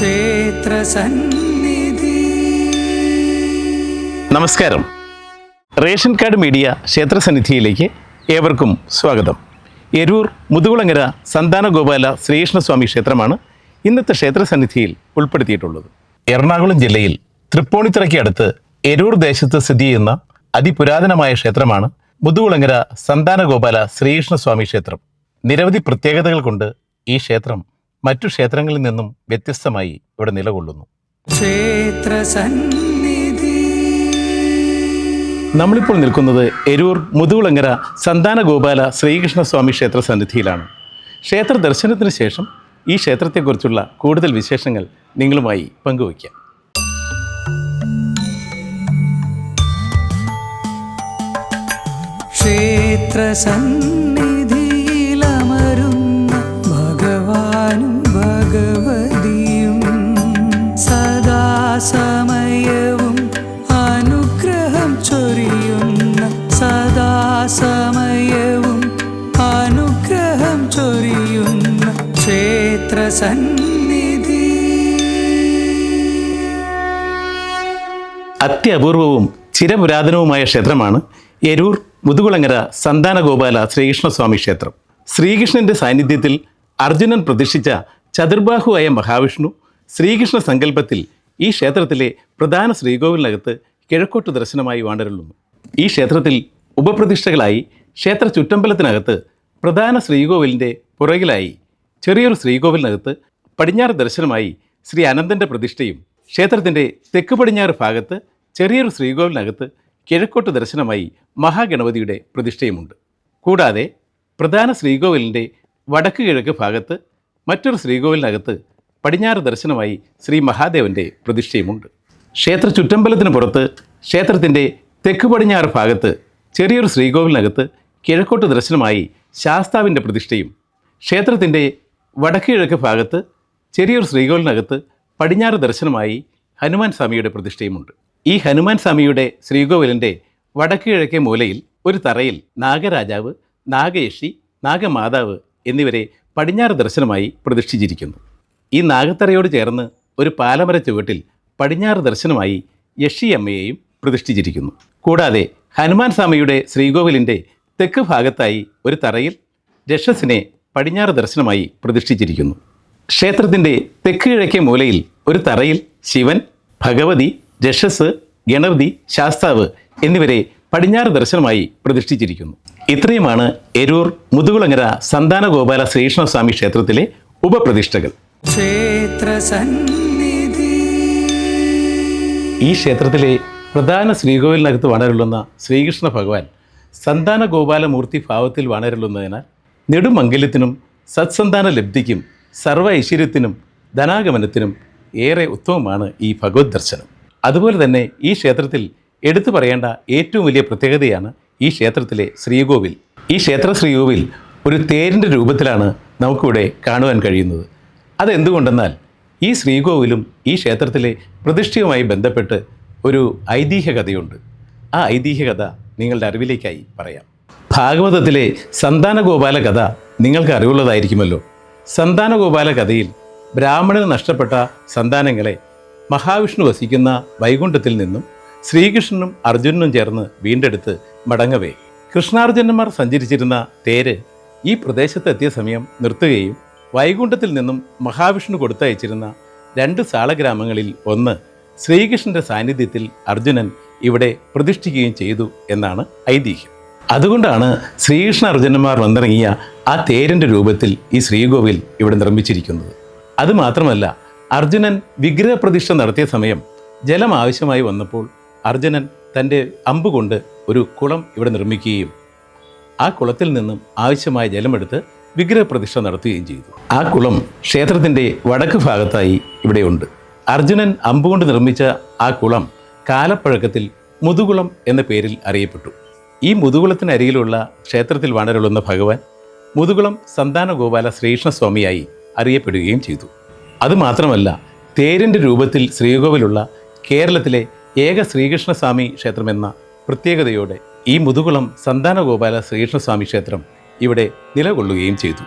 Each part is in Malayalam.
ക്ഷേത്രസന്നിധി. നമസ്കാരം. റേഷൻ കാർഡ് മീഡിയ ക്ഷേത്രസന്നിധിയിലേക്ക് ഏവർക്കും സ്വാഗതം. എരൂർ മുതുകുളങ്ങര സന്താനഗോപാല ശ്രീകൃഷ്ണസ്വാമി ക്ഷേത്രമാണ് ഇന്നത്തെ ക്ഷേത്രസന്നിധിയിൽ ഉൾപ്പെടുത്തിയിട്ടുള്ളത്. എറണാകുളം ജില്ലയിൽ തൃപ്പൂണിത്തുറയ്ക്ക് അടുത്ത് എരൂർ ദേശത്ത് സ്ഥിതി ചെയ്യുന്ന അതിപുരാതനമായ ക്ഷേത്രമാണ് മുതുകുളങ്ങര സന്താനഗോപാല ശ്രീകൃഷ്ണസ്വാമി ക്ഷേത്രം. നിരവധി പ്രത്യേകതകൾ കൊണ്ട് ഈ ക്ഷേത്രം മറ്റു ക്ഷേത്രങ്ങളിൽ നിന്നും വ്യത്യസ്തമായി ഇവിടെ നിലകൊള്ളുന്നു. ക്ഷേത്രസന്നിധി. നമ്മളിപ്പോൾ നിൽക്കുന്നത് എരൂർ മുതുകുളങ്ങര സന്താനഗോപാല ശ്രീകൃഷ്ണസ്വാമി ക്ഷേത്ര സന്നിധിയിലാണ്. ക്ഷേത്ര ദർശനത്തിന് ശേഷം ഈ ക്ഷേത്രത്തെക്കുറിച്ചുള്ള കൂടുതൽ വിശേഷങ്ങൾ നിങ്ങളുമായി പങ്കുവയ്ക്കാം. ക്ഷേത്രസന്നിധിയിലമരുന്ന ഭഗവാനും ഭഗവതിയും സദാസമയവും അനുഗ്രഹം ചൊരിയുന്ന സദാസമയവും അനുഗ്രഹം ചൊരിയുന്ന ക്ഷേത്രസന്നിധി. അത്യപൂർവവും ചിരപുരാതനവുമായ ക്ഷേത്രമാണ് എരൂർ മുതുകുളങ്ങര സന്താനഗോപാല ശ്രീകൃഷ്ണസ്വാമി ക്ഷേത്രം. ശ്രീകൃഷ്ണന്റെ സാന്നിധ്യത്തിൽ അർജുനൻ പ്രതിഷ്ഠിച്ച ചതുർബാഹുവായ മഹാവിഷ്ണു ശ്രീകൃഷ്ണ സങ്കല്പത്തിൽ ഈ ക്ഷേത്രത്തിലെ പ്രധാന ശ്രീകോവിലിനകത്ത് കിഴക്കോട്ട് ദർശനമായി വാണരുളുന്നു. ഈ ക്ഷേത്രത്തിൽ ഉപപ്രതിഷ്ഠകളായി ക്ഷേത്ര ചുറ്റമ്പലത്തിനകത്ത് പ്രധാന ശ്രീകോവിലിൻ്റെ പുറകിലായി ചെറിയൊരു ശ്രീകോവിലിനകത്ത് പടിഞ്ഞാറ് ദർശനമായി ശ്രീ അനന്തൻ്റെ പ്രതിഷ്ഠയും, ക്ഷേത്രത്തിൻ്റെ തെക്ക് പടിഞ്ഞാറ് ഭാഗത്ത് ചെറിയൊരു ശ്രീകോവിലിനകത്ത് കിഴക്കോട്ട് ദർശനമായി മഹാഗണപതിയുടെ പ്രതിഷ്ഠയുമുണ്ട്. കൂടാതെ പ്രധാന ശ്രീകോവിലിൻ്റെ വടക്ക് കിഴക്ക് ഭാഗത്ത് മറ്റൊരു ശ്രീകോവിലിനകത്ത് പടിഞ്ഞാറ് ദർശനമായി ശ്രീ മഹാദേവൻ്റെ പ്രതിഷ്ഠയുമുണ്ട്. ക്ഷേത്ര ചുറ്റമ്പലത്തിന് പുറത്ത് ക്ഷേത്രത്തിൻ്റെ തെക്ക് പടിഞ്ഞാറ് ഭാഗത്ത് ചെറിയൊരു ശ്രീകോവിലിനകത്ത് കിഴക്കോട്ട് ദർശനമായി ശാസ്താവിൻ്റെ പ്രതിഷ്ഠയും, ക്ഷേത്രത്തിൻ്റെ വടക്ക് കിഴക്ക് ഭാഗത്ത് ചെറിയൊരു ശ്രീകോവിലിനകത്ത് പടിഞ്ഞാറ് ദർശനമായി ഹനുമാൻ സ്വാമിയുടെ പ്രതിഷ്ഠയുമുണ്ട്. ഈ ഹനുമാൻ സ്വാമിയുടെ ശ്രീകോവിലിൻ്റെ വടക്ക് കിഴക്കേ മൂലയിൽ ഒരു തറയിൽ നാഗരാജാവ്, നാഗയക്ഷി, നാഗമാതാവ് എന്നിവരെ പടിഞ്ഞാറ് ദർശനമായി പ്രതിഷ്ഠിച്ചിരിക്കുന്നു. ഈ നാഗത്തറയോട് ചേർന്ന് ഒരു പാലമര ചുവട്ടിൽ പടിഞ്ഞാറ് ദർശനമായി യക്ഷിയമ്മയെയും പ്രതിഷ്ഠിച്ചിരിക്കുന്നു. കൂടാതെ ഹനുമാൻ സ്വാമിയുടെ ശ്രീകോവിലിൻ്റെ തെക്ക് ഭാഗത്തായി ഒരു തറയിൽ രക്ഷസിനെ പടിഞ്ഞാറ് ദർശനമായി പ്രതിഷ്ഠിച്ചിരിക്കുന്നു. ക്ഷേത്രത്തിൻ്റെ തെക്ക് കിഴക്കേ മൂലയിൽ ഒരു തറയിൽ ശിവൻ, ഭഗവതി, രക്ഷസ്, ഗണപതി, ശാസ്താവ് എന്നിവരെ പടിഞ്ഞാറ് ദർശനമായി പ്രതിഷ്ഠിച്ചിരിക്കുന്നു. ഇത്രയുമാണ് എരൂർ മുതുകുളങ്ങര സന്താനഗോപാല ശ്രീകൃഷ്ണസ്വാമി ക്ഷേത്രത്തിലെ ഉപപ്രതിഷ്ഠകൾ. ക്ഷേത്രസന്നിധി. ഈ ക്ഷേത്രത്തിലെ പ്രധാന ശ്രീകോവിലിനകത്ത് വണരുളുന്ന ശ്രീകൃഷ്ണ ഭഗവാൻ സന്താനഗോപാലമൂർത്തി ഭാവത്തിൽ വണരുളുന്നതിനാൽ നെടുമംഗല്യത്തിനും സത്സന്താന ലബ്ധിക്കും സർവ്വ ഐശ്വര്യത്തിനും ധനാഗമനത്തിനും ഏറെ ഉത്തമമാണ് ഈ ഭഗവത് ദർശനം. അതുപോലെ തന്നെ ഈ ക്ഷേത്രത്തിൽ എടുത്തു പറയേണ്ട ഏറ്റവും വലിയ പ്രത്യേകതയാണ് ഈ ക്ഷേത്രത്തിലെ ശ്രീകോവിൽ. ഈ ക്ഷേത്ര ശ്രീകോവിൽ ഒരു തേരിൻ്റെ രൂപത്തിലാണ് നമുക്കിവിടെ കാണുവാൻ കഴിയുന്നത്. അതെന്തുകൊണ്ടെന്നാൽ ഈ ശ്രീകോവിലും ഈ ക്ഷേത്രത്തിലെ പ്രതിഷ്ഠയുമായി ബന്ധപ്പെട്ട് ഒരു ഐതിഹ്യ കഥയുണ്ട്. ആ ഐതിഹ്യ കഥ നിങ്ങളുടെ അറിവിലേക്കായി പറയാം. ഭാഗവതത്തിലെ സന്താനഗോപാല കഥ നിങ്ങൾക്ക് അറിവുള്ളതായിരിക്കുമല്ലോ. സന്താനഗോപാല കഥയിൽ ബ്രാഹ്മണന് നഷ്ടപ്പെട്ട സന്താനങ്ങളെ മഹാവിഷ്ണു വസിക്കുന്ന വൈകുണ്ഠത്തിൽ നിന്നും ശ്രീകൃഷ്ണനും അർജുനനും ചേർന്ന് വീണ്ടെടുത്ത് മടങ്ങവേ കൃഷ്ണാർജുനന്മാർ സഞ്ചരിച്ചിരുന്ന തേര് ഈ പ്രദേശത്തെത്തിയ സമയം നിർത്തുകയും വൈകുണ്ഠത്തിൽ നിന്നും മഹാവിഷ്ണു കൊടുത്തയച്ചിരുന്ന 2 സാളഗ്രാമങ്ങളിൽ ഒന്ന് ശ്രീകൃഷ്ണന്റെ സാന്നിധ്യത്തിൽ അർജുനൻ ഇവിടെ പ്രതിഷ്ഠിക്കുകയും ചെയ്തു എന്നാണ് ഐതിഹ്യം. അതുകൊണ്ടാണ് ശ്രീകൃഷ്ണ അർജുനന്മാർ വന്നിറങ്ങിയ ആ തേരിൻ്റെ രൂപത്തിൽ ഈ ശ്രീകോവിൽ ഇവിടെ നിർമ്മിച്ചിരിക്കുന്നത്. അതുമാത്രമല്ല, അർജുനൻ വിഗ്രഹപ്രതിഷ്ഠ നടത്തിയ സമയം ജലം ആവശ്യമായി വന്നപ്പോൾ അർജുനൻ തൻ്റെ അമ്പുകൊണ്ട് ഒരു കുളം ഇവിടെ നിർമ്മിക്കുകയും ആ കുളത്തിൽ നിന്നും ആവശ്യമായ ജലമെടുത്ത് വിഗ്രഹപ്രതിഷ്ഠ നടത്തുകയും ചെയ്തു. ആ കുളം ക്ഷേത്രത്തിൻ്റെ വടക്ക് ഭാഗത്തായി ഇവിടെയുണ്ട്. അർജുനൻ അമ്പുകൊണ്ട് നിർമ്മിച്ച ആ കുളം കാലപ്പഴക്കത്തിൽ മുതുകുളം എന്ന പേരിൽ അറിയപ്പെട്ടു. ഈ മുതുകുളത്തിനരികിലുള്ള ക്ഷേത്രത്തിൽ വണരുളുന്ന ഭഗവാൻ മുതുകുളം സന്താനഗോപാല ശ്രീകൃഷ്ണസ്വാമിയായി അറിയപ്പെടുകയും ചെയ്തു. അതുമാത്രമല്ല, തേരിൻ്റെ രൂപത്തിൽ ശ്രീകോവിലുള്ള കേരളത്തിലെ ഏക ശ്രീകൃഷ്ണസ്വാമി ക്ഷേത്രമെന്ന പ്രത്യേകതയോടെ ഈ മുതുകുളം സന്താനഗോപാല ശ്രീകൃഷ്ണസ്വാമി ക്ഷേത്രം ഇവിടെ നിലകൊള്ളുകയും ചെയ്തു.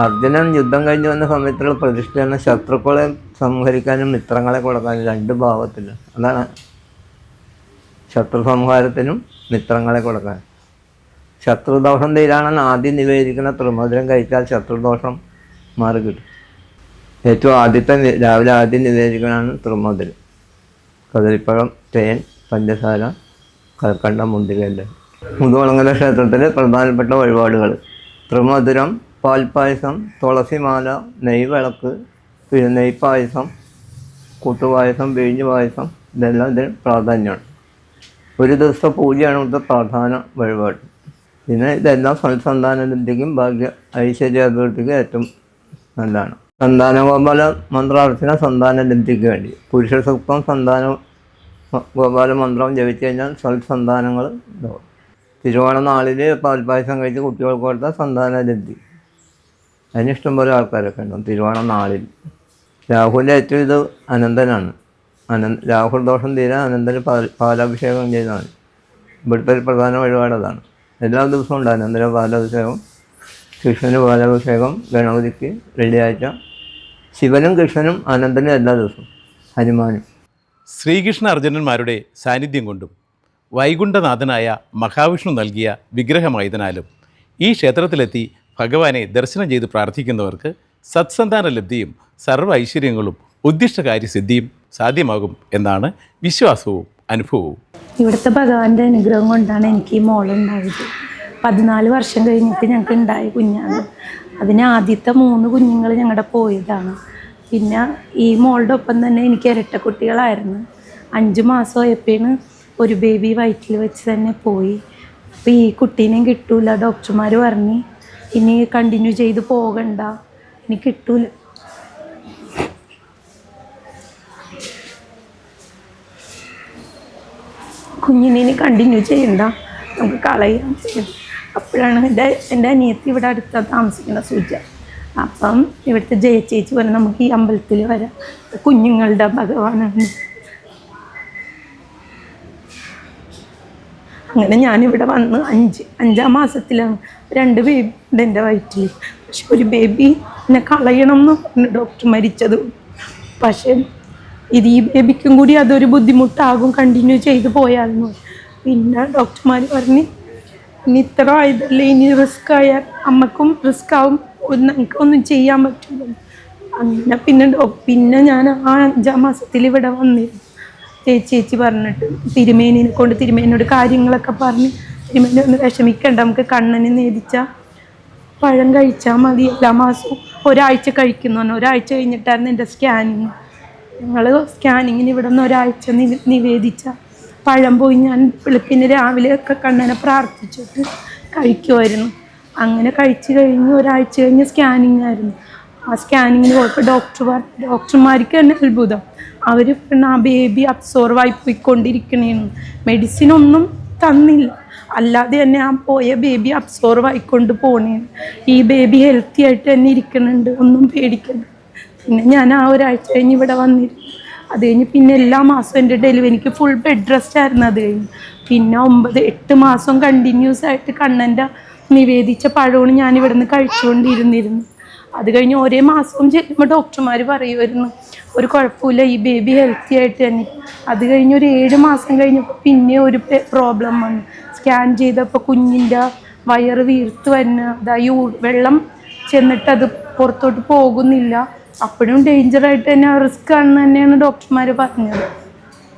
അർജുനൻ യുദ്ധം കഴിഞ്ഞ് വന്ന സമയത്തുള്ള പ്രതിഷ്ഠയാണ് ശത്രുക്കളെ സംഹരിക്കാനും മിത്രങ്ങളെ കൊടുക്കാനും 2 ഭാവത്തിൽ. അതാണ് ശത്രു സംഹാരത്തിനും മിത്രങ്ങളെ കൊടുക്കാൻ. ശത്രുദോഷം തീരാണെന്ന് ആദ്യം നിവേദിക്കുന്ന ത്രിമധുരം കഴിച്ചാൽ ശത്രുദോഷം മാറി കിട്ടും. ഏറ്റവും ആദ്യത്തെ രാവിലെ ആദ്യം നിവേദിക്കുന്നതാണ് ത്രിമധുരം. കദളിപ്പഴം, തേൻ, പഞ്ചസാര, കൽക്കണ്ടം, മുന്തിരിയെല്ലാം. മുതുകുളങ്ങര ക്ഷേത്രത്തിലെ പ്രധാനപ്പെട്ട വഴിപാടുകൾ: ത്രിമധുരം, പാൽപ്പായസം, തുളസിമാല, നെയ്വിളക്ക്, പിന്നെ നെയ്പായസം, കൂട്ടുപായസം, പിഴിഞ്ഞു പായസം, ഇതെല്ലാം ഇതിന് പ്രാധാന്യമാണ്. ഒരു ദിവസത്തെ പൂജയാണ് ഇവിടുത്തെ പ്രധാന വഴിപാട്. പിന്നെ ഇതെല്ലാം സൽസന്താനത്തിൻ്റെയും ഭാഗ്യ ഐശ്വര്യാഭിവൃദ്ധിക്ക് ഏറ്റവും നല്ലതാണ്. സന്താനഗോപാല മന്ത്രാർച്ചന സന്താനലബ്ധിക്ക് വേണ്ടി. പുരുഷ സൂക്തം സന്താന ഗോപാല മന്ത്രം ജപിച്ചു കഴിഞ്ഞാൽ സൽസന്താനങ്ങൾ ഉണ്ടാവും. തിരുവോണ നാളിൽ പാൽപ്പായസം കഴിച്ച് കുട്ടികൾക്ക് കൊടുത്താൽ സന്താനലബ്ധി. അതിനിഷ്ടം പോലെ ആൾക്കാരൊക്കെ ഉണ്ടാവും തിരുവോണ നാളിൽ. രാഹുലിൻ്റെ ഏറ്റവും ഇത് അനന്തനാണ്. രാഹുൽ ദോഷം തീരാൻ അനന്തന് പാലാഭിഷേകം ചെയ്താണ്. ഇവിടുത്തെ ഒരു പ്രധാന വഴിപാട് അതാണ്. എല്ലാ ദിവസവും ഉണ്ട് അനന്തര പാലാഭിഷേകം. കൃഷ്ണന് പാലാഭിഷേകം, ഗണപതിക്ക് വെള്ളിയാഴ്ച, ശിവനും കൃഷ്ണനും അനന്തനും എല്ലാ ദിവസവും, ഹനുമാനും. ശ്രീകൃഷ്ണ അർജുനന്മാരുടെ സാന്നിധ്യം കൊണ്ടും വൈകുണ്ഠനാഥനായ മഹാവിഷ്ണു നൽകിയ വിഗ്രഹമായതിനാലും ഈ ക്ഷേത്രത്തിലെത്തി ഭഗവാനെ ദർശനം ചെയ്ത് പ്രാർത്ഥിക്കുന്നവർക്ക് സത്സന്താന ലബ്ധിയും സർവ്വ ഐശ്വര്യങ്ങളും ഉദ്ദിഷ്ടകാര്യസിദ്ധിയും സാധ്യമാകും എന്നാണ് വിശ്വാസവും അനുഭവവും. ഇവിടുത്തെ ഭഗവാന്റെ അനുഗ്രഹം കൊണ്ടാണ് എനിക്ക് ഈ മോളുണ്ടായത്. 14 വർഷം കഴിഞ്ഞിട്ട് ഞങ്ങൾക്ക് ഉണ്ടായ കുഞ്ഞാണ്. അതിന് ആദ്യത്തെ 3 കുഞ്ഞുങ്ങൾ ഞങ്ങളുടെ പോയതാണ്. പിന്നെ ഈ മോളുടെ ഒപ്പം തന്നെ എനിക്ക് ഇരട്ട കുട്ടികളായിരുന്നു. 5 മാസമായപ്പോഴാണ് ഒരു ബേബി വയറ്റിൽ വെച്ച് തന്നെ പോയി. അപ്പോൾ ഈ കുട്ടീനെയും കിട്ടൂല. ഡോക്ടർമാർ പറഞ്ഞ് ഇനി കണ്ടിന്യൂ ചെയ്ത് പോകണ്ട, ഇനി കിട്ടൂല. കുഞ്ഞിനെ ഇനി കണ്ടിന്യൂ ചെയ്യണ്ട, നമുക്ക് കളയാൻ ചെയ്യും. അപ്പോഴാണ് എൻ്റെ അനിയത്തി ഇവിടെ അടുത്താണ് താമസിക്കുന്ന സുജ. അപ്പം ഇവിടുത്തെ ജയചേച്ചി പറഞ്ഞ് നമുക്ക് ഈ അമ്പലത്തിൽ വരാം, കുഞ്ഞുങ്ങളുടെ ഭഗവാനാണ്. അങ്ങനെ ഞാനിവിടെ വന്ന് 5-5 മാസത്തിലാണ് 2 ബേബി ഉണ്ട് എൻ്റെ വയറ്റിൽ. പക്ഷെ ഒരു ബേബി എന്നെ കളയണം എന്ന് പറഞ്ഞു ഡോക്ടർ മരിച്ചത്. പക്ഷേ ഇത് ഈ ബേബിക്കും കൂടി അതൊരു ബുദ്ധിമുട്ടാകും കണ്ടിന്യൂ ചെയ്ത് പോയാലെന്ന്. പിന്നെ ഡോക്ടർമാർ പറഞ്ഞ് ഇനി ഇത്ര ആയതല്ലേ, ഇനി റിസ്ക് ആയാൽ അമ്മക്കും റിസ്ക് ആവും, നമുക്കൊന്നും ചെയ്യാൻ പറ്റില്ല. അങ്ങനെ പിന്നെ ഞാൻ ആ 5-ാം മാസത്തിൽ ഇവിടെ വന്നിരുന്നു. ചേച്ചി പറഞ്ഞിട്ട് തിരുമേനിനെ കൊണ്ട് തിരുമേനിയോട് കാര്യങ്ങളൊക്കെ പറഞ്ഞ് തിരുമേനി ഒന്ന് വിഷമിക്കണ്ട, നമുക്ക് കണ്ണന് നേദിച്ച പഴം കഴിച്ചാൽ മതി, എല്ലാ മാസവും ഒരാഴ്ച കഴിക്കുന്നു. ഒരാഴ്ച കഴിഞ്ഞിട്ടായിരുന്നു എൻ്റെ സ്കാനിങ്. ഞങ്ങൾ സ്കാനിങ്ങിന് ഇവിടെ നിന്ന് ഒരാഴ്ച നിവേദിച്ച പഴം പോയി ഞാൻ വെളുപ്പിന് രാവിലെയൊക്കെ കണ്ണനെ പ്രാർത്ഥിച്ചിട്ട് കഴിക്കുമായിരുന്നു. അങ്ങനെ കഴിച്ച് കഴിഞ്ഞ് ഒരാഴ്ച കഴിഞ്ഞ് സ്കാനിങ് ആയിരുന്നു. ആ സ്കാനിങ്ങിന് പോയപ്പോൾ ഡോക്ടർമാർക്ക് തന്നെ അത്ഭുതം. അവർ ആ ബേബി അബ്സോർവ് ആയി പോയിക്കൊണ്ടിരിക്കണേന്ന്. മെഡിസിനൊന്നും തന്നില്ല, അല്ലാതെ തന്നെ ആ പോയ ബേബി അബ്സോർവ് ആയിക്കൊണ്ട് പോണേന്ന്. ഈ ബേബി ഹെൽത്തി ആയിട്ട് തന്നെ ഇരിക്കുന്നുണ്ട്, ഒന്നും പേടിക്കണ്ട. പിന്നെ ഞാൻ ആ ഒരാഴ്ച കഴിഞ്ഞ് ഇവിടെ വന്നിരുന്നു. അത് കഴിഞ്ഞ് പിന്നെ എല്ലാ മാസവും എൻ്റെ ഡെലിവറിക്ക് ഫുൾ ബെഡ് റെസ്റ്റ് ആയിരുന്നു. അത് കഴിഞ്ഞ് പിന്നെ 9-8 മാസം കണ്ടിന്യൂസ് ആയിട്ട് കണ്ണൻ്റെ നിവേദിച്ച പഴമാണ് ഞാനിവിടെ നിന്ന് കഴിച്ചുകൊണ്ടിരുന്നിരുന്നു. അത് കഴിഞ്ഞ് ഒരേ മാസവും ചെല്ലുമ്പോൾ ഡോക്ടർമാർ പറയുമായിരുന്നു ഒരു കുഴപ്പമില്ല, ഈ ബേബി ഹെൽത്തി ആയിട്ട് തന്നെ. അത് കഴിഞ്ഞ് ഒരു 7 മാസം കഴിഞ്ഞപ്പോൾ പിന്നെ ഒരു പ്രോബ്ലം വന്നു. സ്കാൻ ചെയ്തപ്പോൾ കുഞ്ഞിൻ്റെ വയറ് വീർത്ത് വരുന്ന വെള്ളം ചെന്നിട്ട് അത് പുറത്തോട്ട് പോകുന്നില്ല. അപ്പോഴും ഡേഞ്ചറായിട്ട് തന്നെ റിസ്ക് ആണെന്ന് തന്നെയാണ് ഡോക്ടർമാർ പറഞ്ഞത്.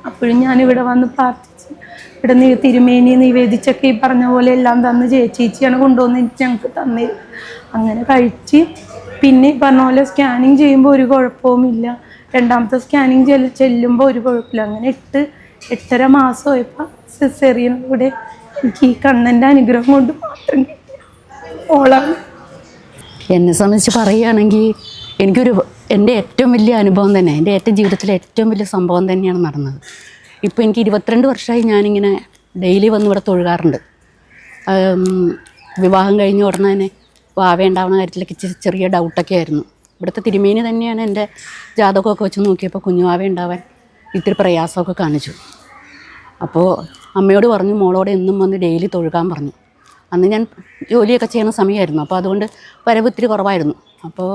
അപ്പോഴും ഞാനിവിടെ വന്ന് പ്രാർത്ഥിച്ച് ഇവിടെ തിരുമേനി നിവേദിച്ചൊക്കെ ഈ പറഞ്ഞ പോലെ എല്ലാം തന്ന് ചേച്ചിയാണ് കൊണ്ടുവന്ന് ഞങ്ങൾക്ക് തന്നിരുന്നത്. അങ്ങനെ കഴിച്ച് പിന്നെ ഈ പറഞ്ഞ പോലെ സ്കാനിങ് ചെയ്യുമ്പോൾ ഒരു കുഴപ്പവുമില്ല. 2ാമത്തെ സ്കാനിങ് ചെല്ലുമ്പോൾ ഒരു കുഴപ്പമില്ല. അങ്ങനെ 8-8.5 മാസമായപ്പോൾ സിസേറിയനിലൂടെ എനിക്ക് ഈ കണ്ണൻ്റെ അനുഗ്രഹം കൊണ്ട് മാത്രം ഓളാണ്. എന്നെ സംബന്ധിച്ച് പറയുകയാണെങ്കിൽ എൻ്റെ ഏറ്റവും വലിയ അനുഭവം തന്നെ, എൻ്റെ ജീവിതത്തിലെ ഏറ്റവും വലിയ സംഭവം തന്നെയാണ് നടന്നത്. ഇപ്പോൾ എനിക്ക് 22 വർഷമായി ഞാനിങ്ങനെ ഡെയിലി വന്ന് ഇവിടെ തൊഴുകാറുണ്ട്. വിവാഹം കഴിഞ്ഞ ഉടനെ തന്നെ വാവേണ്ടാവുന്ന കാര്യത്തിലേക്ക് ചെറിയ ഡൗട്ടൊക്കെ ആയിരുന്നു. ഇവിടുത്തെ തിരുമേനി തന്നെയാണ് എൻ്റെ ജാതകമൊക്കെ വെച്ച് നോക്കിയപ്പോൾ കുഞ്ഞുവാവ ഉണ്ടാവാൻ ഇത്തിരി പ്രയാസമൊക്കെ കാണിച്ചു. അപ്പോൾ അമ്മയോട് പറഞ്ഞു മോളോട് എന്നും വന്ന് ഡെയിലി തൊഴുകാൻ പറഞ്ഞു. അന്ന് ഞാൻ ജോലിയൊക്കെ ചെയ്യുന്ന സമയമായിരുന്നു. അപ്പോൾ അതുകൊണ്ട് വരവ് ഇത്തിരി കുറവായിരുന്നു. അപ്പോൾ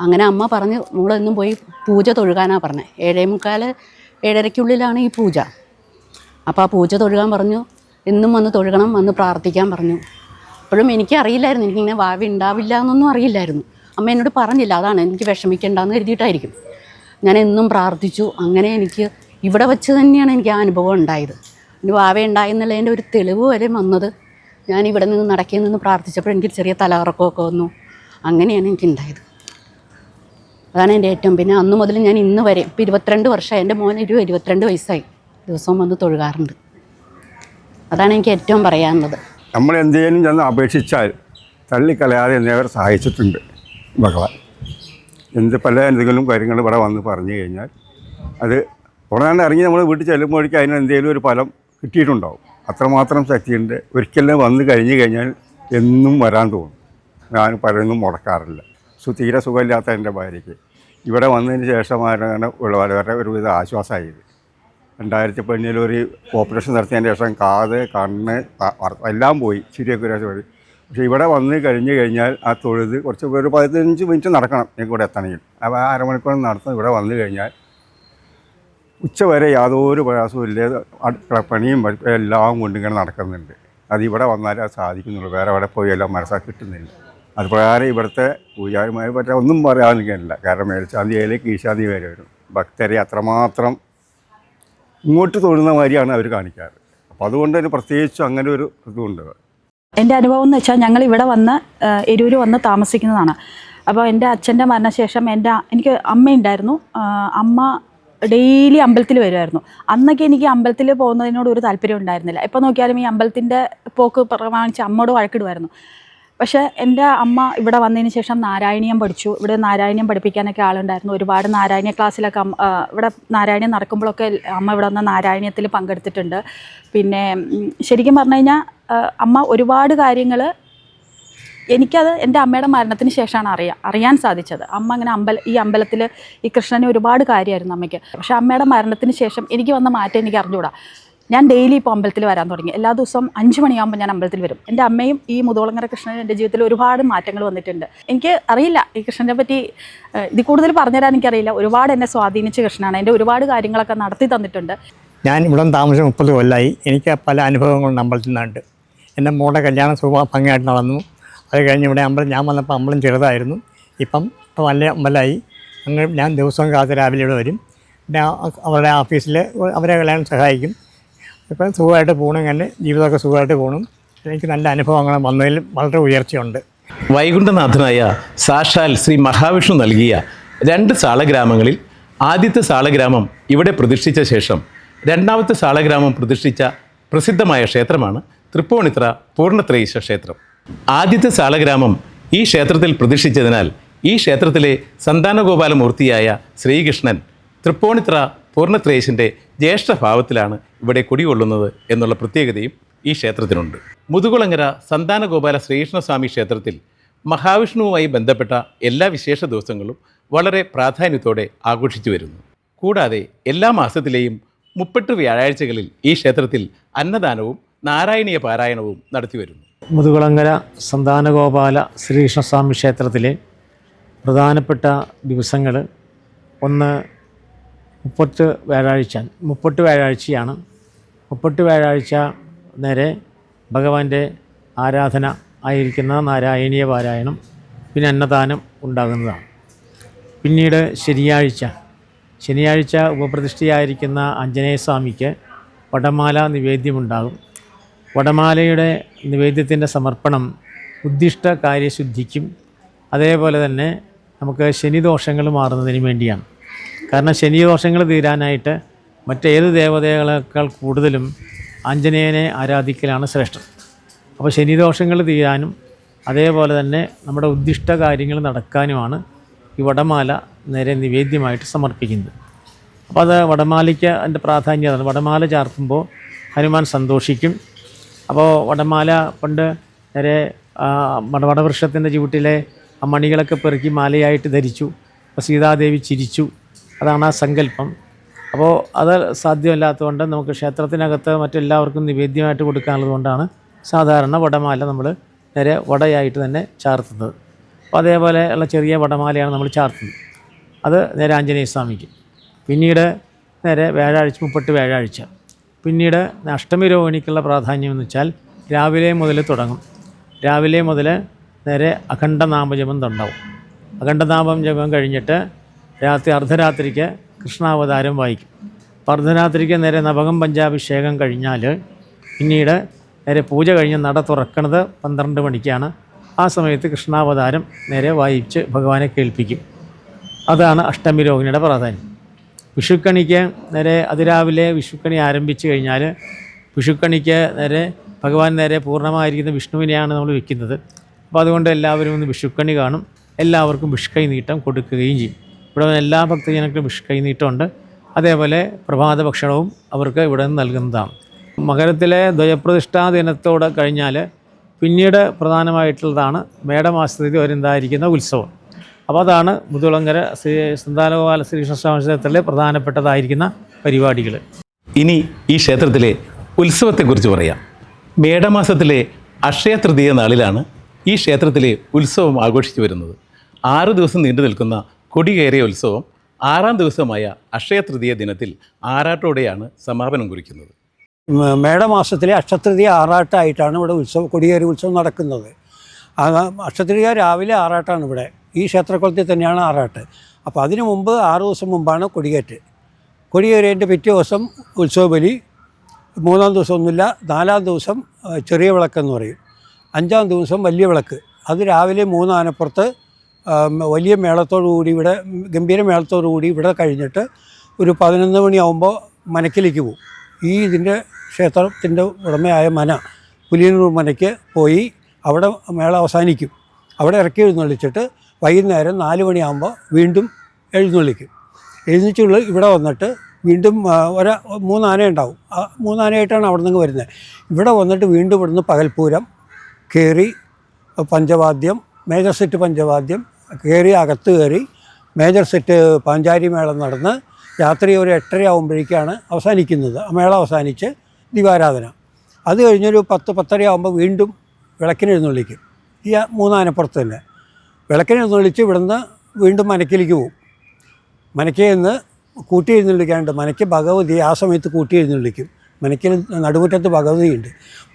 അങ്ങനെ അമ്മ പറഞ്ഞ് മോളെന്നും പോയി പൂജ തൊഴുകാനാണ് പറഞ്ഞത്. 7:45 7:30 ഈ പൂജ. അപ്പോൾ ആ പൂജ തൊഴുകാൻ പറഞ്ഞു. എന്നും വന്ന് തൊഴുകണം, വന്ന് പ്രാർത്ഥിക്കാൻ പറഞ്ഞു. അപ്പോഴും എനിക്കറിയില്ലായിരുന്നു, എനിക്കിങ്ങനെ ഭാവി ഉണ്ടാവില്ല എന്നൊന്നും അറിയില്ലായിരുന്നു. അമ്മ എന്നോട് പറഞ്ഞില്ല, അതാണ് എനിക്ക് വിഷമിക്കേണ്ടെന്ന് കരുതിയിട്ടായിരിക്കും. ഞാൻ എന്നും പ്രാർത്ഥിച്ചു. അങ്ങനെ എനിക്ക് ഇവിടെ വെച്ച് തന്നെയാണ് എനിക്ക് ആ അനുഭവം ഉണ്ടായത്. ഇനി ഭാവ ഉണ്ടായെന്നുള്ളതിൻ്റെ ഒരു തെളിവ് വരെ വന്നത് ഞാൻ ഇവിടെ നിന്ന് നടക്കി നിന്ന് പ്രാർത്ഥിച്ചപ്പോൾ എനിക്ക് ചെറിയ തലകറക്കമൊക്കെ വന്നു. അങ്ങനെയാണ് എനിക്കുണ്ടായത്. അതാണ് എൻ്റെ ഏറ്റവും. പിന്നെ അന്ന് മുതൽ ഞാൻ ഇന്ന് വരെ ഇപ്പോൾ 22 വർഷമായി. എൻ്റെ മോന് 22 വയസ്സായി. ദിവസവും വന്ന് തൊഴുകാറുണ്ട്. അതാണ് എനിക്ക് ഏറ്റവും പറയാനുള്ളത്. നമ്മൾ എന്തെങ്കിലും ചെന്ന് അപേക്ഷിച്ചാൽ തള്ളിക്കളയാതെ എന്നവർ സഹായിച്ചിട്ടുണ്ട് ഭഗവാൻ. എന്തെങ്കിലും കാര്യങ്ങൾ ഇവിടെ വന്ന് പറഞ്ഞു കഴിഞ്ഞാൽ അത് ഉടനെ ഇറങ്ങി നമ്മൾ വീട്ടിൽ ചെല്ലുമ്പോഴേക്കും അതിന് എന്തെങ്കിലും ഒരു ഫലം കിട്ടിയിട്ടുണ്ടാവും. അത്രമാത്രം ശക്തിയുണ്ട്. ഒരിക്കലും വന്ന് കഴിഞ്ഞ് കഴിഞ്ഞാൽ എന്നും വരാൻ തോന്നും. ഞാൻ പലതൊന്നും മുടക്കാറില്ല. തീരെ സുഖമില്ലാത്ത എൻ്റെ ഭാര്യയ്ക്ക് ഇവിടെ വന്നതിന് ശേഷമാണ് വളരെ ഒരുവിധ ആശ്വാസമായത്. 2017 ഒരു ഓപ്പറേഷൻ നടത്തിയതിന് ശേഷം കാത്, കണ്ണ് എല്ലാം പോയി, ശരിയൊക്കെ ഒരു. പക്ഷേ ഇവിടെ വന്ന് കഴിഞ്ഞ് കഴിഞ്ഞാൽ ആ തൊഴുത് കുറച്ച് ഒരു 15 മിനിറ്റ് നടക്കണം എനിക്ക് ഇവിടെ എത്തണമെങ്കിൽ. അപ്പോൾ ആ അരമണിക്കൂർ നടത്തും. ഇവിടെ വന്നു കഴിഞ്ഞാൽ ഉച്ചവരെ യാതൊരു പ്രയാസവും ഇല്ല. അടുക്കള പണിയും എല്ലാം കൊണ്ടിങ്ങനെ നടക്കുന്നുണ്ട്. അത് ഇവിടെ വന്നാലേ അത് സാധിക്കുന്നുള്ളൂ. വേറെ എവിടെ പോയി എല്ലാം മനസ്സാക്കി കിട്ടുന്നില്ല. അത് പ്രകാരം ഇവിടുത്തെ പൂജാരിമാരെ പറ്റാൻ ഒന്നും പറയാനില്ല. കാരണം മേൽശാന്തിയിലേക്ക് ഈശാന്തി വരെ വരും. ഭക്തരെ അത്രമാത്രം ഇങ്ങോട്ട് തൊഴുന്ന മാതിരിയാണ് അവർ കാണിക്കാറ്. അപ്പോൾ അതുകൊണ്ട് തന്നെ പ്രത്യേകിച്ചും അങ്ങനെ ഒരു ഇതുണ്ട്. എൻ്റെ അനുഭവം എന്ന് വെച്ചാൽ ഞങ്ങൾ ഇവിടെ വന്ന് എരൂർ വന്ന് താമസിക്കുന്നതാണ്. അപ്പോൾ എൻ്റെ അച്ഛൻ്റെ മരണശേഷം എനിക്ക് അമ്മയുണ്ടായിരുന്നു. അമ്മ ഡെയിലി അമ്പലത്തിൽ വരുമായിരുന്നു. അന്നൊക്കെ എനിക്ക് അമ്പലത്തിൽ പോകുന്നതിനോട് ഒരു താല്പര്യം ഉണ്ടായിരുന്നില്ല. എപ്പോൾ നോക്കിയാലും ഈ അമ്പലത്തിൻ്റെ പോക്ക് പ്രമാണിച്ച് അമ്മയോട് വഴക്കിടുമായിരുന്നു. പക്ഷേ എൻ്റെ അമ്മ ഇവിടെ വന്നതിന് ശേഷം നാരായണീയം പഠിച്ചു. ഇവിടെ നാരായണീയം പഠിപ്പിക്കാനൊക്കെ ആളുണ്ടായിരുന്നു. ഒരുപാട് നാരായണീയ ക്ലാസ്സിലൊക്കെ ഇവിടെ നാരായണീയം നടക്കുമ്പോഴൊക്കെ അമ്മ ഇവിടെ വന്ന് നാരായണീയത്തിൽ പങ്കെടുത്തിട്ടുണ്ട്. പിന്നെ ശരിക്കും പറഞ്ഞു കഴിഞ്ഞാൽ അമ്മ ഒരുപാട് കാര്യങ്ങൾ എനിക്കത് എൻ്റെ അമ്മയുടെ മരണത്തിന് ശേഷമാണ് അറിയാൻ സാധിച്ചത്. അമ്മ അങ്ങനെ ഈ അമ്പലത്തിൽ ഈ കൃഷ്ണന് ഒരുപാട് കാര്യമായിരുന്നു അമ്മയ്ക്ക്. പക്ഷേ അമ്മയുടെ മരണത്തിന് ശേഷം എനിക്ക് വന്ന മാറ്റം എനിക്ക് അറിഞ്ഞുകൂടാ. ഞാൻ ഡെയിലി ഇപ്പോൾ അമ്പലത്തിൽ വരാൻ തുടങ്ങി. എല്ലാ ദിവസവും 5 മണിയാകുമ്പോൾ ഞാൻ അമ്പലത്തിൽ വരും. എൻ്റെ അമ്മയും ഈ മുതുകുളങ്ങര കൃഷ്ണനും എൻ്റെ ജീവിതത്തിൽ ഒരുപാട് മാറ്റങ്ങൾ വന്നിട്ടുണ്ട്. എനിക്ക് അറിയില്ല ഈ കൃഷ്ണനെ പറ്റി ഇത് കൂടുതൽ പറഞ്ഞുതരാൻ എനിക്കറിയില്ല. ഒരുപാട് എന്നെ സ്വാധീനിച്ച കൃഷ്ണനാണ്. എൻ്റെ ഒരുപാട് കാര്യങ്ങളൊക്കെ നടത്തി തന്നിട്ടുണ്ട്. ഞാൻ ഇവിടെ താമസം 30 കൊല്ലമായി. എനിക്ക് പല അനുഭവങ്ങളുണ്ട് അമ്പലത്തിൽ നിന്നുണ്ട്. എൻ്റെ മോളുടെ കല്യാണം ഭംഗിയായിട്ട് നടന്നു. അത് കഴിഞ്ഞ് ഇവിടെ ഞാൻ വന്നപ്പോൾ അമ്പലം ചെറുതായിരുന്നു. ഇപ്പം നല്ല അമ്പലമായി. അങ്ങനെ ഞാൻ ദിവസവും കാലത്ത് രാവിലെ ഇവിടെ വരും. പിന്നെ അവരുടെ ഓഫീസിൽ അവരെ കല്യാണം സഹായിക്കും. ഇപ്പം സുഖമായിട്ട് പോകണം. അങ്ങനെ ജീവിതമൊക്കെ സുഖമായിട്ട് പോകണം. എനിക്ക് നല്ല അനുഭവങ്ങൾ വന്നതിൽ വളരെ ഉയർച്ചയുണ്ട്. വൈകുണ്ഠനാഥനായ സാക്ഷാൽ ശ്രീ മഹാവിഷ്ണു നൽകിയ 2 സാളഗ്രാമങ്ങളിൽ ആദ്യത്തെ സാളഗ്രാമം ഇവിടെ പ്രതിഷ്ഠിച്ച ശേഷം രണ്ടാമത്തെ സാളഗ്രാമം പ്രതിഷ്ഠിച്ച പ്രസിദ്ധമായ ക്ഷേത്രമാണ് തൃപ്പൂണിത്തുറ പൂർണ്ണത്രയീശ ക്ഷേത്രം. ആദ്യത്തെ സാളഗ്രാമം ഈ ക്ഷേത്രത്തിൽ പ്രതിഷ്ഠിച്ചതിനാൽ ഈ ക്ഷേത്രത്തിലെ സന്താനഗോപാലമൂർത്തിയായ ശ്രീകൃഷ്ണൻ തൃപ്പൂണിത്തുറ പൂർണ്ണത്രയീശൻ്റെ ജ്യേഷ്ഠഭാവത്തിലാണ് ഇവിടെ കുടികൊള്ളുന്നത് എന്നുള്ള പ്രത്യേകതയും ഈ ക്ഷേത്രത്തിനുണ്ട്. മുതുകുളങ്ങര സന്താനഗോപാല ശ്രീകൃഷ്ണസ്വാമി ക്ഷേത്രത്തിൽ മഹാവിഷ്ണുവുമായി ബന്ധപ്പെട്ട എല്ലാ വിശേഷ ദിവസങ്ങളും വളരെ പ്രാധാന്യത്തോടെ ആഘോഷിച്ചു വരുന്നു. കൂടാതെ എല്ലാ മാസത്തിലെയും 30 വ്യാഴാഴ്ചകളിൽ ഈ ക്ഷേത്രത്തിൽ അന്നദാനവും നാരായണീയ പാരായണവും നടത്തിവരുന്നു. മുതുകുളങ്ങര സന്താനഗോപാല ശ്രീകൃഷ്ണസ്വാമി ക്ഷേത്രത്തിലെ പ്രധാനപ്പെട്ട ദിവസങ്ങൾ ഒന്ന് 30 വ്യാഴാഴ്ചയാണ്. 30 വ്യാഴാഴ്ച നേരെ ഭഗവാന്റെ ആരാധന ആയിരിക്കുന്ന നാരായണീയ പാരായണം, പിന്നെ അന്നദാനം ഉണ്ടാകുന്നതാണ്. പിന്നീട് ശനിയാഴ്ച ഉപപ്രതിഷ്ഠയായിരിക്കുന്ന ആഞ്ജനേയസ്വാമിക്ക് വടമാല നിവേദ്യമുണ്ടാകും. വടമാലയുടെ നിവേദ്യത്തിൻ്റെ സമർപ്പണം ഉദ്ദിഷ്ട കാര്യശുദ്ധിക്കും അതേപോലെ തന്നെ നമുക്ക് ശനിദോഷങ്ങൾ മാറുന്നതിന് വേണ്ടിയാണ്. കാരണം ശനിദോഷങ്ങൾ തീരാനായിട്ട് മറ്റേത് ദേവതകളേക്കാൾ കൂടുതലും ആഞ്ജനേയനെ ആരാധിക്കലാണ് ശ്രേഷ്ഠം. അപ്പോൾ ശനിദോഷങ്ങൾ തീരാനും അതേപോലെ തന്നെ നമ്മുടെ ഉദ്ദിഷ്ട കാര്യങ്ങൾ നടക്കാനുമാണ് ഈ വടമാല നേരെ നിവേദ്യമായിട്ട് സമർപ്പിക്കുന്നത്. അപ്പോൾ അത് വടമാലയ്ക്ക് അതിൻ്റെ പ്രാധാന്യമാണ്. വടമാല ചാർത്തുമ്പോൾ ഹനുമാൻ സന്തോഷിക്കും. അപ്പോൾ വടമാല പണ്ട് നേരെ വടവൃക്ഷത്തിൻ്റെ ചുവട്ടിലെ ആ മണികളൊക്കെ പെറുക്കി മാലയായിട്ട് ധരിച്ചു. അപ്പോൾ സീതാദേവി ചിരിച്ചു. അതാണ് ആ സങ്കല്പം. അപ്പോൾ അത് സാധ്യമല്ലാത്തതുകൊണ്ട് നമുക്ക് ക്ഷേത്രത്തിനകത്ത് മറ്റെല്ലാവർക്കും നിവേദ്യമായിട്ട് കൊടുക്കാനുള്ളത് കൊണ്ടാണ് സാധാരണ വടമാല നമ്മൾ നേരെ വടയായിട്ട് തന്നെ ചാർത്തുന്നത്. അപ്പോൾ അതേപോലെ ഉള്ള ചെറിയ വടമാലയാണ് നമ്മൾ ചാർത്തുന്നത്. അത് നേരെ ആഞ്ജനേയ സ്വാമിക്ക്. പിന്നീട് നേരെ വ്യാഴാഴ്ച 38 വ്യാഴാഴ്ച. പിന്നീട് അഷ്ടമി രോഹിണിക്കുള്ള പ്രാധാന്യം എന്ന് വെച്ചാൽ രാവിലെ മുതൽ തുടങ്ങും. രാവിലെ മുതൽ നേരെ അഖണ്ഡനാമജപം ഉണ്ടാവും. അഖണ്ഡനാമം ജപം കഴിഞ്ഞിട്ട് അർദ്ധരാത്രിക്ക് കൃഷ്ണാവതാരം വായിക്കും. അപ്പോൾ അർദ്ധരാത്രിക്ക് നേരെ നവകം പഞ്ചാഭിഷേകം കഴിഞ്ഞാൽ പിന്നീട് നേരെ പൂജ കഴിഞ്ഞ് നട തുറക്കുന്നത് 12 മണിക്കാണ്. ആ സമയത്ത് കൃഷ്ണാവതാരം നേരെ വായിച്ച് ഭഗവാനെ കേൾപ്പിക്കും. അതാണ് അഷ്ടമി രോഹിണിയുടെ പ്രാധാന്യം. വിഷുക്കണിക്ക് നേരെ അതിരാവിലെ വിഷുക്കണി ആരംഭിച്ചു കഴിഞ്ഞാൽ വിഷുക്കണിക്ക് നേരെ ഭഗവാൻ നേരെ പൂർണ്ണമായിരിക്കുന്ന വിഷ്ണുവിനെയാണ് നമ്മൾ വെക്കുന്നത്. അപ്പോൾ അതുകൊണ്ട് എല്ലാവരും ഒന്ന് വിഷുക്കണി കാണും. എല്ലാവർക്കും വിഷുക്കൈ നീട്ടം കൊടുക്കുകയും ചെയ്യും. ഇവിടെ എല്ലാ ഭക്തജനങ്ങൾക്കും വിഷുക്കൈ നീട്ടമുണ്ട്. അതേപോലെ പ്രഭാത ഭക്ഷണവും അവർക്ക് ഇവിടെ നിന്ന് നൽകുന്നതാണ്. മകരത്തിലെ ദ്വയപ്രതിഷ്ഠാ ദിനത്തോടെ കഴിഞ്ഞാൽ പിന്നീട് പ്രധാനമായിട്ടുള്ളതാണ് മേടമാസത്തിൽ വരുന്നതായിരിക്കുന്ന ഉത്സവം. അപ്പോൾ അതാണ് മുതുകുളങ്ങര ശ്രീ സന്താനഗോപാല ശ്രീകൃഷ്ണസ്വാമി ക്ഷേത്രത്തിലെ പ്രധാനപ്പെട്ടതായിരിക്കുന്ന പരിപാടികൾ. ഇനി ഈ ക്ഷേത്രത്തിലെ ഉത്സവത്തെക്കുറിച്ച് പറയാം. മേടമാസത്തിലെ അക്ഷയ തൃതീയ നാളിലാണ് ഈ ക്ഷേത്രത്തിലെ ഉത്സവം ആഘോഷിച്ചു വരുന്നത്. 6 ദിവസം നീണ്ടു നിൽക്കുന്ന കൊടികയറിയ ഉത്സവം 6-ാം ദിവസമായ അക്ഷയ തൃതീയ ദിനത്തിൽ ആറാട്ടോടെയാണ് സമാപനം കുറിക്കുന്നത്. മേടമാസത്തിലെ അക്ഷതൃതീയ ആറാട്ടായിട്ടാണ് ഇവിടെ കൊടിയേറി ഉത്സവം നടക്കുന്നത്. അക്ഷതൃതീയ രാവിലെ ആറാട്ടാണ് ഇവിടെ. ഈ ക്ഷേത്രക്കുളത്തിൽ തന്നെയാണ് ആറാട്ട്. അപ്പോൾ അതിനു മുമ്പ് 6 ദിവസം മുമ്പാണ് കൊടിയേറ്റ്. കൊടിയേറിയതിൻ്റെ പിറ്റേ ദിവസം ഉത്സവബലി, 3-ാം ദിവസം ഒന്നുമില്ല, 4-ാം ദിവസം ചെറിയ വിളക്കെന്ന് പറയും, 5-ാം ദിവസം വലിയ വിളക്ക്. അത് രാവിലെ 3 ആനപ്പുറത്ത് വലിയ മേളത്തോടുകൂടി ഇവിടെ ഗംഭീര മേളത്തോടുകൂടി ഇവിടെ കഴിഞ്ഞിട്ട് ഒരു 11 മണിയാകുമ്പോൾ മനക്കിലേക്ക് പോകും. ഇതിൻ്റെ ക്ഷേത്രത്തിൻ്റെ ഉടമയായ മന പുലിയന്നൂർ മനയ്ക്ക് പോയി അവിടെ മേള അവസാനിക്കും. അവിടെ ഇറക്കി എഴുന്നള്ളിച്ചിട്ട് വൈകുന്നേരം 4 മണിയാകുമ്പോൾ വീണ്ടും എഴുന്നള്ളിക്കും. എഴുന്നള്ളിച്ചുള്ള ഇവിടെ വന്നിട്ട് വീണ്ടും 3 ആന ഉണ്ടാവും. 3 ആനയായിട്ടാണ് അവിടെ നിന്ന് വരുന്നത്. ഇവിടെ വന്നിട്ട് വീണ്ടും ഇവിടുന്ന് പകൽപ്പൂരം കയറി പഞ്ചവാദ്യം, മേജർ സെറ്റ് പഞ്ചവാദ്യം കയറി അകത്ത് കയറി മേജർ സെറ്റ് പാഞ്ചാരി മേളം നടന്ന് രാത്രി ഒരു 8:30 ആകുമ്പോഴേക്കാണ് അവസാനിക്കുന്നത്. മേള അവസാനിച്ച് ദീപാരാധന. അത് കഴിഞ്ഞൊരു 10-10:30 ആകുമ്പോൾ വീണ്ടും വിളക്കിന് എഴുന്നള്ളിക്കും. ഈ 3 ആനപ്പുറത്ത് തന്നെ വിളക്കിന് എഴുന്നള്ളിച്ച് ഇവിടുന്ന് വീണ്ടും മനക്കിലേക്ക് പോകും. മനക്കയിൽ നിന്ന് കൂട്ടി എഴുന്നള്ളിക്കാനുണ്ട്. മനയ്ക്ക് ഭഗവതി ആ സമയത്ത് കൂട്ടി എഴുന്നള്ളിക്കും. മനയ്ക്കിൽ നടുമുറ്റത്ത് ഭഗവതിയുണ്ട്.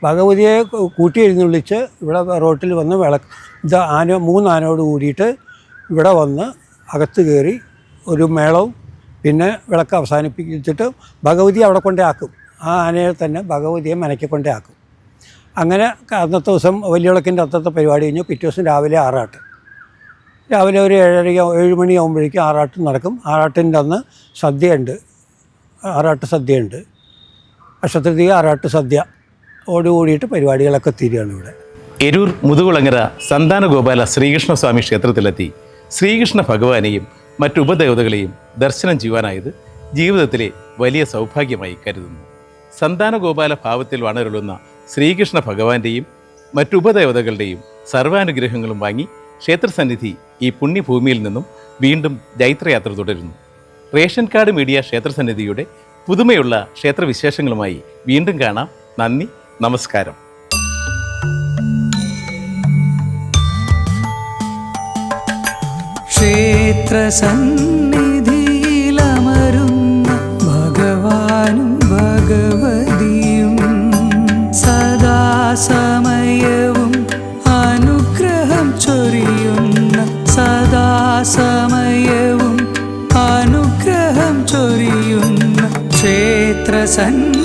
ഭഗവതിയെ കൂട്ടി എഴുന്നള്ളിച്ച് ഇവിടെ റോട്ടിൽ വന്ന് ഇത് 3 ആനയോട് കൂടിയിട്ട് ഇവിടെ വന്ന് അകത്ത് കയറി ഒരു മേളവും പിന്നെ വിളക്ക് അവസാനിപ്പിച്ചിട്ട് ഭഗവതി അവിടെ കൊണ്ടേ ആക്കും. ആ ആനയെ തന്നെ ഭഗവതിയെ മനയ്ക്ക് കൊണ്ടേ ആക്കും. അങ്ങനെ അന്നത്തെ ദിവസം വലിയ വിളക്കിൻ്റെ അന്നത്തെ പരിപാടി കഴിഞ്ഞു. പിറ്റേ ദിവസം രാവിലെ ആറാട്ട്. രാവിലെ ഒരു 7 മണിയാകുമ്പോഴേക്കും ആറാട്ട് നടക്കും. ആറാട്ടിൻ്റെ അന്ന് സദ്യയുണ്ട്, ആറാട്ട് സദ്യയുണ്ട്. അക്ഷതൃതീയ ആറാട്ട് സദ്യ ഓടുകൂടിയിട്ട് പരിപാടികളൊക്കെ തീരുകയാണ് ഇവിടെ. എരൂർ മുതുകുളങ്ങര സന്താനഗോപാല ശ്രീകൃഷ്ണസ്വാമി ക്ഷേത്രത്തിലെത്തി ശ്രീകൃഷ്ണ ഭഗവാനെയും മറ്റു ഉപദേവതകളെയും ദർശനം ചെയ്യുവാനായത് ജീവിതത്തിലെ വലിയ സൗഭാഗ്യമായി കരുതുന്നു. സന്താനഗോപാല ഭാവത്തിൽ വണരുളുന്ന ശ്രീകൃഷ്ണ ഭഗവാന്റെയും മറ്റു ഉപദേവതകളുടെയും സർവാനുഗ്രഹങ്ങളും വാങ്ങി ക്ഷേത്രസന്നിധി ഈ പുണ്യഭൂമിയിൽ നിന്നും വീണ്ടും ജൈത്രയാത്ര തുടരുന്നു. റേഷൻ കാർഡ് മീഡിയ ക്ഷേത്രസന്നിധിയുടെ പുതുമയുള്ള ക്ഷേത്രവിശേഷങ്ങളുമായി വീണ്ടും കാണാം. നന്ദി, നമസ്കാരം. ക്ഷേത്രസന്നിധിയിലമരുന്ന ഭഗവാനും ഭഗവതിയും സദാസമയവും അനുഗ്രഹം ചൊരിയുന്ന സദാസമയവും അനുഗ്രഹം ചൊരിയുന്ന ക്ഷേത്രസന്നിധി